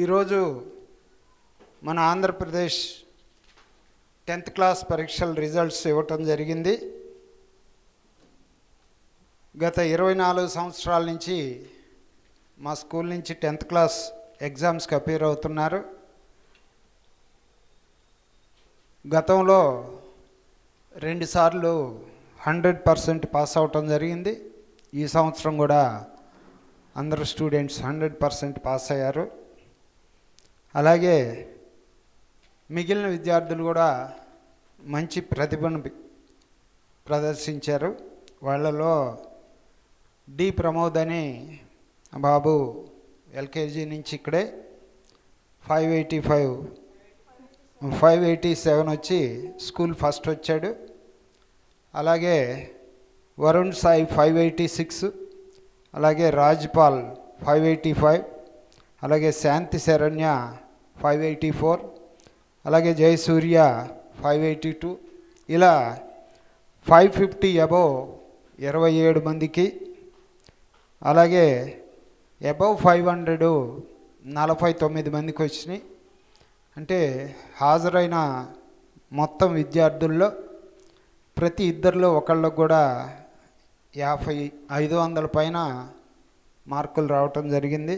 ఈరోజు మన Andhra Pradesh 10th class పరీక్షల రిజల్ట్స్ ఇవ్వటం జరిగింది. గత 24 సంవత్సరాల నుంచి మా స్కూల్ నుంచి 10th క్లాస్ ఎగ్జామ్స్కి అపేర్ అవుతున్నారు. గతంలో 2 సార్లు 100% పాస్ అవటం జరిగింది. ఈ సంవత్సరం కూడా అందరు స్టూడెంట్స్ 100% పాస్ అయ్యారు. అలాగే మిగిలిన విద్యార్థులు కూడా మంచి ప్రతిభను ప్రదర్శించారు. వాళ్ళలో డి ప్రమోద్ అని బాబు ఎల్కేజీ నుంచి ఇక్కడే 587 వచ్చి స్కూల్ ఫస్ట్ వచ్చాడు. అలాగే వరుణ్ సాయి 586, అలాగే రాజ్పాల్ 585, అలాగే శాంతి శరణ్య 584, అలాగే జయసూర్య 582, ఇలా 550 అబవ్ 27 మందికి, అలాగే అబవ్ 500 49 మందికి వచ్చినాయి. అంటే హాజరైన మొత్తం విద్యార్థుల్లో ప్రతి ఇద్దరిలో ఒకళ్ళకు కూడా 500 పైన మార్కులు రావటం జరిగింది.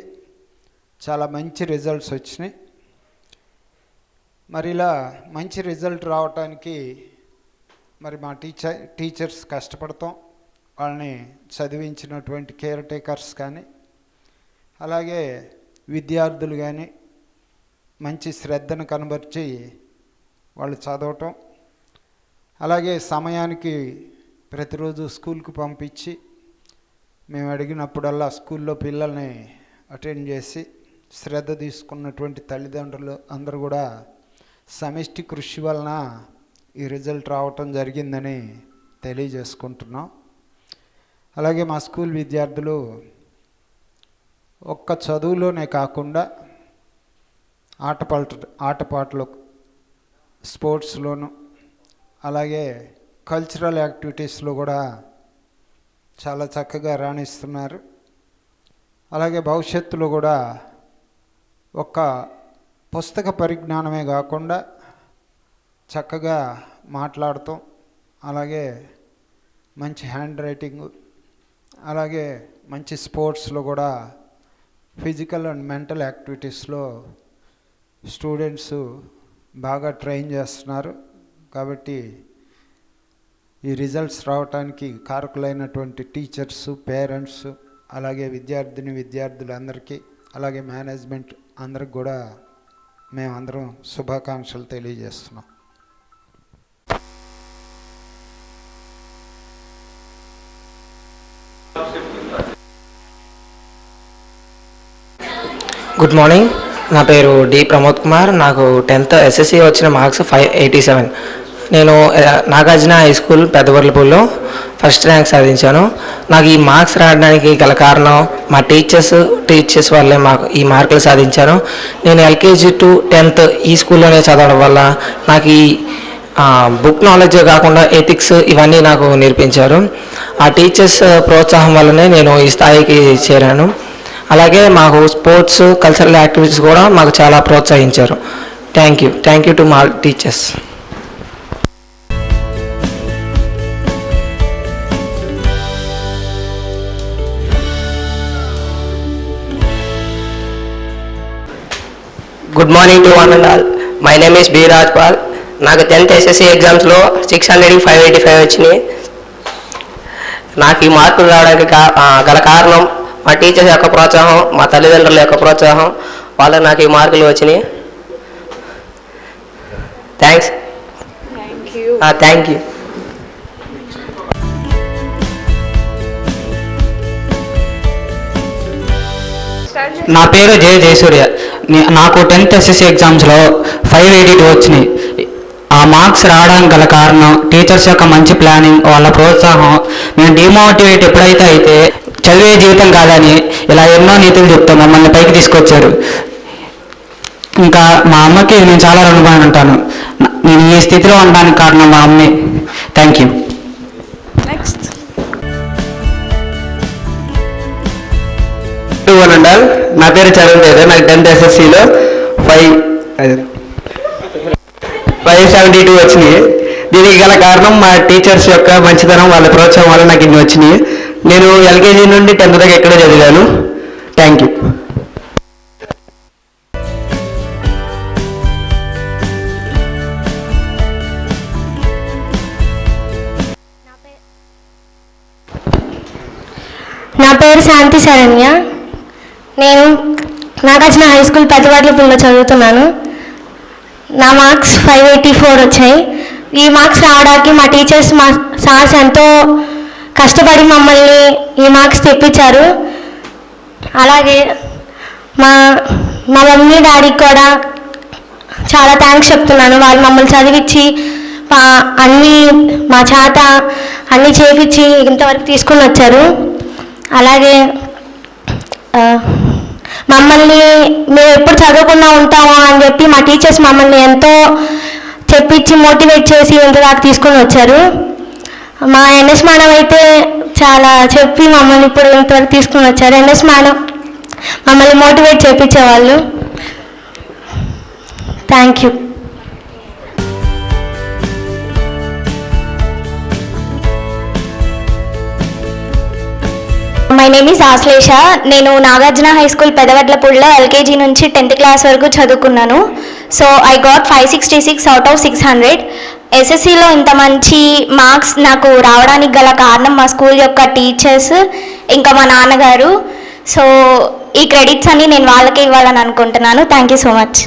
చాలా మంచి రిజల్ట్స్ వచ్చినాయి. మరి ఇలా మంచి రిజల్ట్ రావటానికి మరి మా టీచర్స్ కష్టపడతాం. వాళ్ళని చదివించినటువంటి కేర్ టేకర్స్ కానీ, అలాగే విద్యార్థులు కానీ మంచి శ్రద్ధను కనబర్చి వాళ్ళు చదవటం, అలాగే సమయానికి ప్రతిరోజు స్కూల్కి పంపించి మేము అడిగినప్పుడల్లా స్కూల్లో పిల్లల్ని అటెండ్ చేసి శ్రద్ధ తీసుకున్నటువంటి తల్లిదండ్రులు అందరూ కూడా సమిష్టి కృషి వలన ఈ రిజల్ట్ రావటం జరిగిందని తెలియజేసుకుంటున్నాం. అలాగే మా స్కూల్ విద్యార్థులు ఒక్క చదువులోనే కాకుండా ఆటపాటలు స్పోర్ట్స్లోను, అలాగే కల్చరల్ యాక్టివిటీస్లో కూడా చాలా చక్కగా రాణిస్తున్నారు. అలాగే భవిష్యత్తులో కూడా ఒక్క పుస్తక పరిజ్ఞానమే కాకుండా చక్కగా మాట్లాడతాం, అలాగే మంచి హ్యాండ్ రైటింగ్, అలాగే మంచి స్పోర్ట్స్లో కూడా ఫిజికల్ అండ్ మెంటల్ యాక్టివిటీస్లో స్టూడెంట్స్ బాగా ట్రైన్ చేస్తున్నారు. కాబట్టి ఈ రిజల్ట్స్ రావడానికి కారకులైనటువంటి టీచర్స్, పేరెంట్స్, అలాగే విద్యార్థులందరికీ, అలాగే మేనేజ్మెంట్ అందరికి కూడా మేమందరం శుభాకాంక్షలు తెలియజేస్తున్నాం. Good morning. నా పేరు డి ప్రమోద్ కుమార్. నాకు 10th SSC వచ్చిన మార్క్స్ 587. నేను నాగార్జున హై స్కూల్ పెద్దవర్లపూడిలో ఫస్ట్ ర్యాంక్ సాధించాను. నాకు ఈ మార్క్స్ రావడానికి గల కారణం మా టీచర్స్ వల్లే మాకు ఈ మార్కులు సాధించాను. నేను LKG to 10th ఈ స్కూల్లోనే చదవడం వల్ల నాకు ఈ బుక్ నాలెడ్జ్ కాకుండా ఎథిక్స్ ఇవన్నీ నాకు నేర్పించారు. ఆ టీచర్స్ ప్రోత్సాహం వల్లనే నేను ఈ స్థాయికి చేరాను. అలాగే మాకు స్పోర్ట్స్, కల్చరల్ యాక్టివిటీస్ కూడా మాకు చాలా ప్రోత్సహించారు. థ్యాంక్ యూ టు మా teachers. Good morning to one and all. My name is B Rajpal. నాకు 10th SSC ఎగ్జామ్స్లో 600-585 వచ్చినాయి. నాకు ఈ మార్కులు రావడానికి గల కారణం మా టీచర్స్ యొక్క ప్రోత్సాహం, మా తల్లిదండ్రుల యొక్క ప్రోత్సాహం వల్ల నాకు ఈ మార్కులు వచ్చినాయి. Thank you. నా పేరు జయసూర్య. నాకు 10th SSC ఎగ్జామ్స్లో 582 వచ్చినాయి. ఆ మార్క్స్ రావడానికి గల కారణం టీచర్స్ యొక్క మంచి ప్లానింగ్, వాళ్ళ ప్రోత్సాహం. మేము డిమోటివేట్ ఎప్పుడైతే అయితే చదివే జీవితం కాదని ఇలా ఎన్నో నీతులు చెప్తాం మమ్మల్ని పైకి తీసుకొచ్చారు. ఇంకా మా అమ్మకి నేను చాలా రుణపడి ఉంటాను. నేను ఈ స్థితిలో ఉండడానికి కారణం మా అమ్మే. Thank you. To one and all. నా పేరు చరణ్ తేజ. నాకు 10th ఎస్ఎస్సిలో 572 వచ్చినాయి. దీనికి గల కారణం మా టీచర్స్ యొక్క మంచితనం, వాళ్ళ ప్రోత్సాహం వల్ల నాకు ఇన్ని వచ్చినాయి. నేను ఎల్కేజీ నుండి 10th దాకా ఇక్కడే చదివాను. Thank you. నా పేరు శాంతి శరణ్య. నేను నాగార్జున హై స్కూల్ పెద్దవాడ్లపూడిలో చదువుతున్నాను. నా మార్క్స్ 584 వచ్చాయి. ఈ మార్క్స్ రావడానికి మా టీచర్స్, మా సార్స్ ఎంతో కష్టపడి మమ్మల్ని ఈ మార్క్స్ తెప్పించారు. అలాగే మా మమ్మీ డాడీకి కూడా చాలా థ్యాంక్స్ చెప్తున్నాను. వాళ్ళు మమ్మల్ని చదివించి అన్నీ మా చేత అన్నీ చేపించి ఇంతవరకు తీసుకుని వచ్చారు. అలాగే మమ్మల్ని మేము ఎప్పుడు చదవకుండా ఉంటామో అని చెప్పి మా టీచర్స్ మమ్మల్ని ఎంతో చెప్పించి మోటివేట్ చేసి ఇంతదాకా తీసుకొని వచ్చారు. మా ఎన్ఎస్ మేడం అయితే చాలా చెప్పి మమ్మల్ని ఇప్పుడు ఇంతవరకు తీసుకొని వచ్చారు. ఎన్ఎస్ మేడం మమ్మల్ని మోటివేట్ చేయించేవాళ్ళు. Thank you. My name is Ashlesha. నేను నాగార్జున హై స్కూల్ పెదవడ్లపూడిలో ఎల్కేజీ నుంచి 10th క్లాస్ వరకు చదువుకున్నాను. So I got 566 out of 600. ఎస్ఎస్సిలో ఇంత మంచి మార్క్స్ నాకు రావడానికి గల కారణం మా స్కూల్ యొక్క టీచర్స్, ఇంకా మా నాన్నగారు. సో ఈ క్రెడిట్స్ అన్ని నేను వాళ్ళకే ఇవ్వాలని అనుకుంటున్నాను. Thank you so much.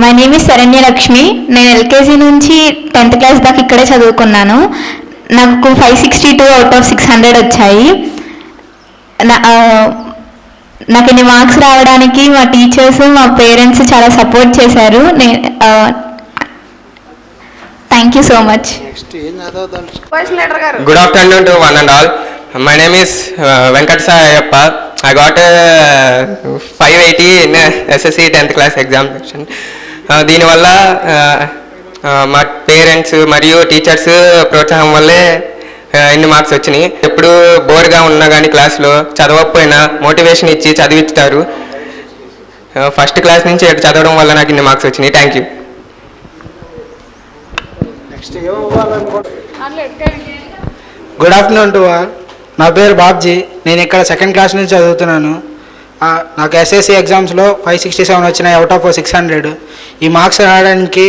My name is Saranya Lakshmi. నేను ఎల్కేజీ నుంచి 10th క్లాస్ దాకా ఇక్కడే చదువుకున్నాను. నాకు 562 అవుట్ ఆఫ్ 600 వచ్చాయి. నాకు ఇన్ని మార్క్స్ రావడానికి మా టీచర్స్, మా పేరెంట్స్ చాలా సపోర్ట్ చేశారు. Thank you so much. Good afternoon to one and all. My name is Venkat Sayappa. I got 580 in SSC 10th class examination. దీనివల్ల మా పేరెంట్స్ మరియు టీచర్స్ ప్రోత్సాహం వల్లే ఇన్ని మార్క్స్ వచ్చినాయి. ఎప్పుడు బోర్గా ఉన్నా కానీ క్లాస్లో చదవకపోయినా మోటివేషన్ ఇచ్చి చదివిస్తారు. ఫస్ట్ క్లాస్ నుంచి చదవడం వల్ల నాకు ఇన్ని మార్క్స్ వచ్చినాయి. Thank you. Good afternoon to all. నా పేరు బాబ్జీ. నేను ఇక్కడ 2nd క్లాస్ నుంచి చదువుతున్నాను. నాకు ఎస్ఎస్సి ఎగ్జామ్స్లో 567 వచ్చినాయి అవుట్ ఆఫ్ 600. ఈ మార్క్స్ రావడానికి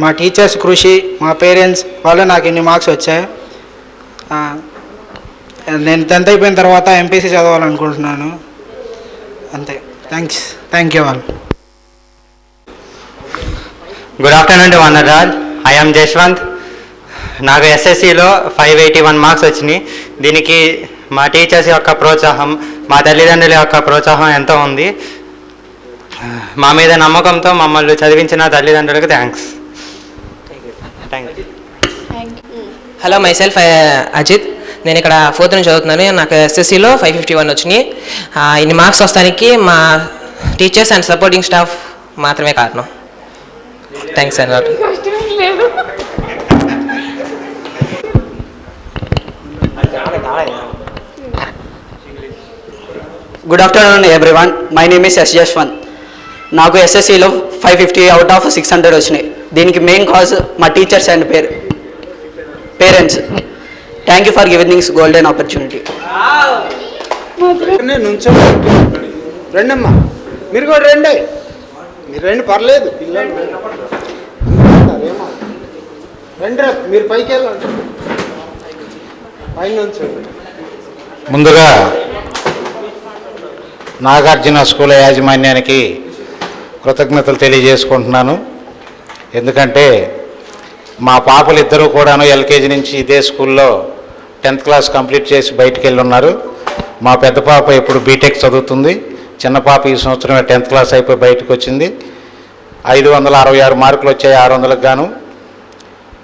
మా టీచర్స్ కృషి, మా పేరెంట్స్ వల్ల నాకు ఇన్ని మార్క్స్ వచ్చాయి. నేను 10th అయిపోయిన తర్వాత ఎంపీసీ చదవాలనుకుంటున్నాను. అంతే. Thank you all. Good afternoon to one and all. I am Jashwanth. నాకు ఎస్ఎస్సిలో 581 మార్క్స్ వచ్చినాయి. దీనికి మా టీచర్స్ యొక్క ప్రోత్సాహం, మా తల్లిదండ్రుల యొక్క ప్రోత్సాహం ఎంతో ఉంది. మా మీద నమ్మకంతో మమ్మల్ని చదివించిన తల్లిదండ్రులకు thanks. Hello, myself Ajith. నేను ఇక్కడ 4th నుంచి చదువుతున్నాను. నాకు ఎస్ఎస్సిలో 551 వచ్చినాయి. ఇన్ని మార్క్స్ వస్తానికి మా టీచర్స్ అండ్ సపోర్టింగ్ స్టాఫ్ మాత్రమే కారణం. Thanks and lot. Good afternoon everyone. My name is S Yashwanth. నాకు ఎస్ఎస్సిలో 550 అవుట్ ఆఫ్ 600 వచ్చినాయి. దీనికి మెయిన్ కాజ్ మా teachers and parents. Thank you for giving this golden opportunity. రెండమ్మా, మీరు కూడా రండి. మీరు రండి, పర్లేదు. పిల్లలు రండి, మీరు పైకి వెళ్ళండి. పైన ముందుగా నాగార్జున స్కూల్ యాజమాన్యానికి కృతజ్ఞతలు తెలియజేసుకుంటున్నాను. ఎందుకంటే మా పాపలు ఇద్దరూ కూడాను ఎల్కేజీ నుంచి ఇదే స్కూల్లో 10th క్లాస్ కంప్లీట్ చేసి బయటికి వెళ్ళి ఉన్నారు. మా పెద్ద పాప ఇప్పుడు బీటెక్ చదువుతుంది. చిన్న పాప ఈ సంవత్సరమే 10th క్లాస్ అయిపోయి బయటకు వచ్చింది. 566 మార్కులు వచ్చాయి 600కు గాను.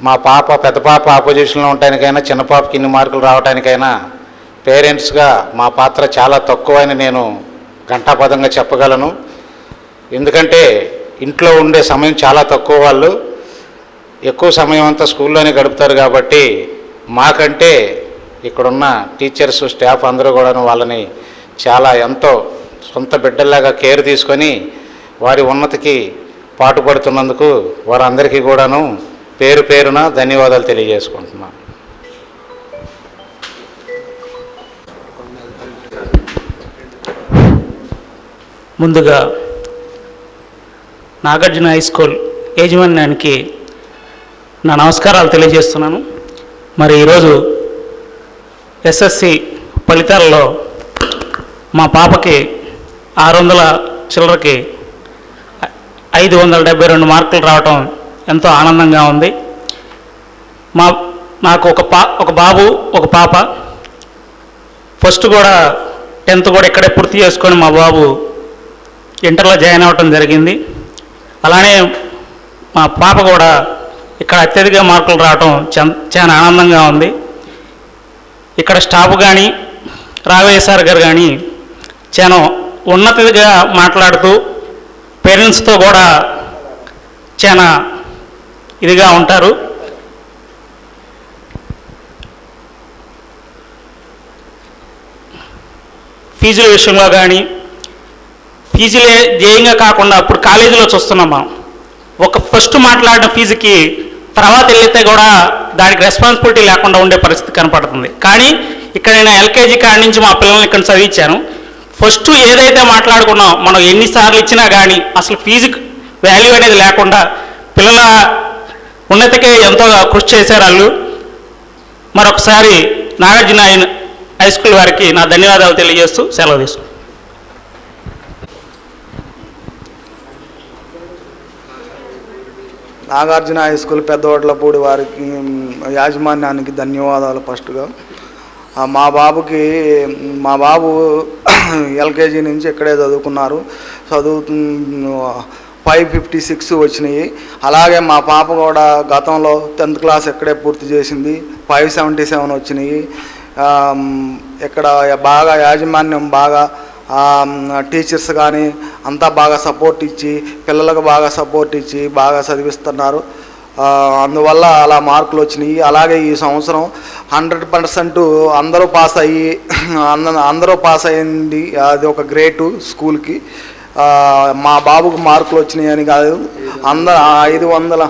మా పాప పెద్ద పాప ఆపోజిషన్లో ఉండటానికైనా చిన్న పాపకి ఇన్ని మార్కులు రావడానికైనా పేరెంట్స్గా మా పాత్ర చాలా తక్కువని నేను ఘంటాపదంగా చెప్పగలను. ఎందుకంటే ఇంట్లో ఉండే సమయం చాలా తక్కువ. వాళ్ళు ఎక్కువ సమయం అంతా స్కూల్లోనే గడుపుతారు. కాబట్టి మాకంటే ఇక్కడున్న టీచర్స్, స్టాఫ్ అందరూ కూడా వాళ్ళని చాలా ఎంతో సొంత బిడ్డల్లాగా కేర్ తీసుకొని వారి ఉన్నతికి పాటుపడుతున్నందుకు వారందరికీ కూడాను పేరు పేరున ధన్యవాదాలు తెలియజేసుకుంటున్నాను. ముందుగా నాగార్జున హై స్కూల్ యాజమాన్యానికి నా నమస్కారాలు తెలియజేస్తున్నాను. మరి ఈరోజు ఎస్ఎస్సి ఫలితాలలో మా పాపకి 600 చిల్లరకి 572 మార్కులు రావటం ఎంతో ఆనందంగా ఉంది. నాకు ఒక బాబు ఒక పాప. ఫస్ట్ కూడా 10th కూడా ఇక్కడే పూర్తి చేసుకొని మా బాబు ఇంటర్లో జాయిన్ అవ్వటం జరిగింది. అలానే మా పాప కూడా ఇక్కడ అత్యధిక మార్కులు రావటం చాలా ఆనందంగా ఉంది. ఇక్కడ స్టాఫ్ కానీ రాఘవయ్య సార్ గారు కానీ చాలా ఉన్నతిగా మాట్లాడుతూ పేరెంట్స్తో కూడా చాలా ఇదిగా ఉంటారు. ఫీజుల విషయంలో కానీ ఫీజులే ధ్యేయంగా కాకుండా ఇప్పుడు కాలేజీలో చూస్తున్నాం మనం. ఒక ఫస్ట్ మాట్లాడిన ఫీజుకి తర్వాత వెళ్తే కూడా దానికి రెస్పాన్సిబిలిటీ లేకుండా ఉండే పరిస్థితి కనపడుతుంది. కానీ ఇక్కడ నేను ఎల్కేజీ కాడి నుంచి మా పిల్లల్ని ఇక్కడ చదివించాను. ఫస్ట్ ఏదైతే మాట్లాడుకున్నాం మనం ఎన్నిసార్లు ఇచ్చినా కానీ అసలు ఫీజు వాల్యూ అనేది లేకుండా పిల్లల ఉన్నతికే ఎంతో కృషి చేశారు వాళ్ళు. మరొకసారి నాగార్జున హై స్కూల్ వారికి నా ధన్యవాదాలు తెలియజేస్తూ సెలవు తీసుకుంటాను. నాగార్జున హై స్కూల్ పెద్దవడ్లపూడి వారికి యాజమాన్యానికి ధన్యవాదాలు. ఫస్ట్గా మా బాబు ఎల్కేజీ నుంచి ఇక్కడే చదువుకున్నారు. 556 వచ్చినాయి. అలాగే మా పాప కూడా గతంలో 10th క్లాస్ ఇక్కడే పూర్తి చేసింది. 577 వచ్చినాయి. ఇక్కడ బాగా యాజమాన్యం బాగా టీచర్స్ కానీ అంతా బాగా సపోర్ట్ ఇచ్చి పిల్లలకు బాగా సపోర్ట్ ఇచ్చి బాగా చదివిస్తున్నారు. అందువల్ల అలా మార్కులు వచ్చినాయి. అలాగే ఈ సంవత్సరం 100% అందరూ పాస్ అయ్యింది. అది ఒక గ్రేటు స్కూల్కి. మా బాబుకు మార్కులు వచ్చినాయని కాదు, అందరూ 586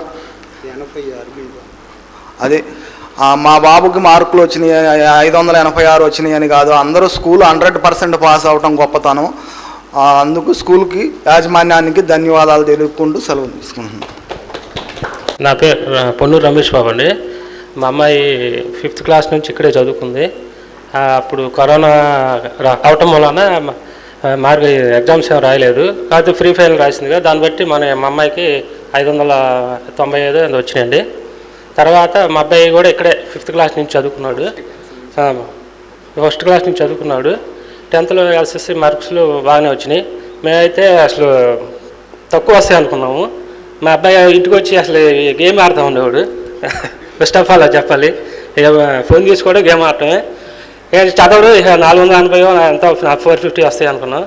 అదే మా బాబుకి మార్కులు వచ్చినాయి 586 వచ్చినాయని కాదు, అందరూ స్కూల్ 100% పాస్ అవటం గొప్పతనం. అందుకు స్కూల్కి యాజమాన్యానికి ధన్యవాదాలు తెలుపుకుంటూ సెలవు తీసుకుంటున్నాను. నా పేరు పొన్నూరు రమేష్ బాబు అండి. మా అమ్మాయి 5th క్లాస్ నుంచి ఇక్కడే చదువుకుంది. అప్పుడు కరోనా అవటం వలన మార్క్ ఎగ్జామ్స్ ఏం రాయలేదు, కాకపోతే ఫ్రీ ఫైల్ రాసిందిగా. దాన్ని బట్టి మా అమ్మాయికి 595 వచ్చినాయండి. తర్వాత మా అబ్బాయి కూడా ఇక్కడే 5th క్లాస్ నుంచి చదువుకున్నాడు. ఫస్ట్ క్లాస్ నుంచి చదువుకున్నాడు. 10thలో ఎస్ఎస్సి మార్క్స్లు బాగానే వచ్చినాయి. మేమైతే అసలు తక్కువ వస్తాయి అనుకున్నాము. మా అబ్బాయి ఇంటికి వచ్చి అసలు గేమ్ ఆడుతూ ఉండేవాడు. ఫస్ట్ ఆఫ్ ఆల్ అది చెప్పాలి. ఫోన్ తీసుకోవడం గేమ్ ఆడటమే. చదవడు. 480 ఎంతో 450 వస్తాయి అనుకున్నాం.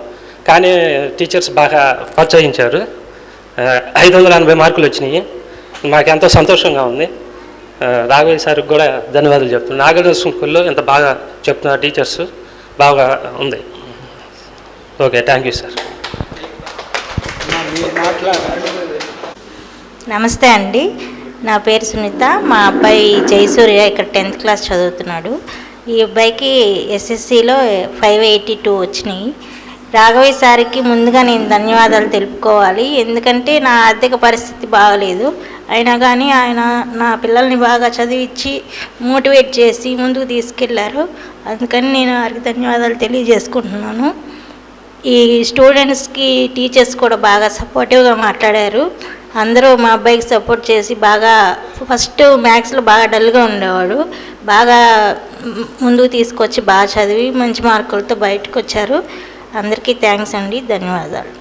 కానీ టీచర్స్ బాగా ప్రోత్సహించారు. 580 మార్కులు వచ్చినాయి. మాకెంతో సంతోషంగా ఉంది. రాఘవయ్య సార్కి కూడా ధన్యవాదాలు చెప్తున్నాను. నాగార్జున స్కూల్లో ఇంత బాగా చెప్తున్నారు టీచర్స్, బాగా ఉంది. Okay, thank you sir. నమస్తే అండి, నా పేరు సునీత. మా అబ్బాయి జయసూర్య ఇక్కడ 10th క్లాస్ చదువుతున్నాడు. ఈ అబ్బాయికి ఎస్ఎస్సిలో 582 వచ్చినాయి. రాఘవయ్య సార్కి ముందుగా నేను ధన్యవాదాలు తెలుపుకోవాలి. ఎందుకంటే నా ఆర్థిక పరిస్థితి బాగలేదు, అయినా కానీ ఆయన నా పిల్లల్ని బాగా చదివించి మోటివేట్ చేసి ముందుకు తీసుకెళ్లారు. అందుకని నేను వారికి ధన్యవాదాలు తెలియజేసుకుంటున్నాను. ఈ స్టూడెంట్స్కి టీచర్స్ కూడా బాగా సపోర్టివ్గా మాట్లాడారు. అందరూ మా అబ్బాయికి సపోర్ట్ చేసి బాగా ఫస్ట్ మ్యాథ్స్లో బాగా డల్గా ఉండేవాడు, బాగా ముందుకు తీసుకొచ్చి బాగా చదివి మంచి మార్కులతో బయటకు వచ్చారు. అందరికీ థ్యాంక్స్ అండి, ధన్యవాదాలు.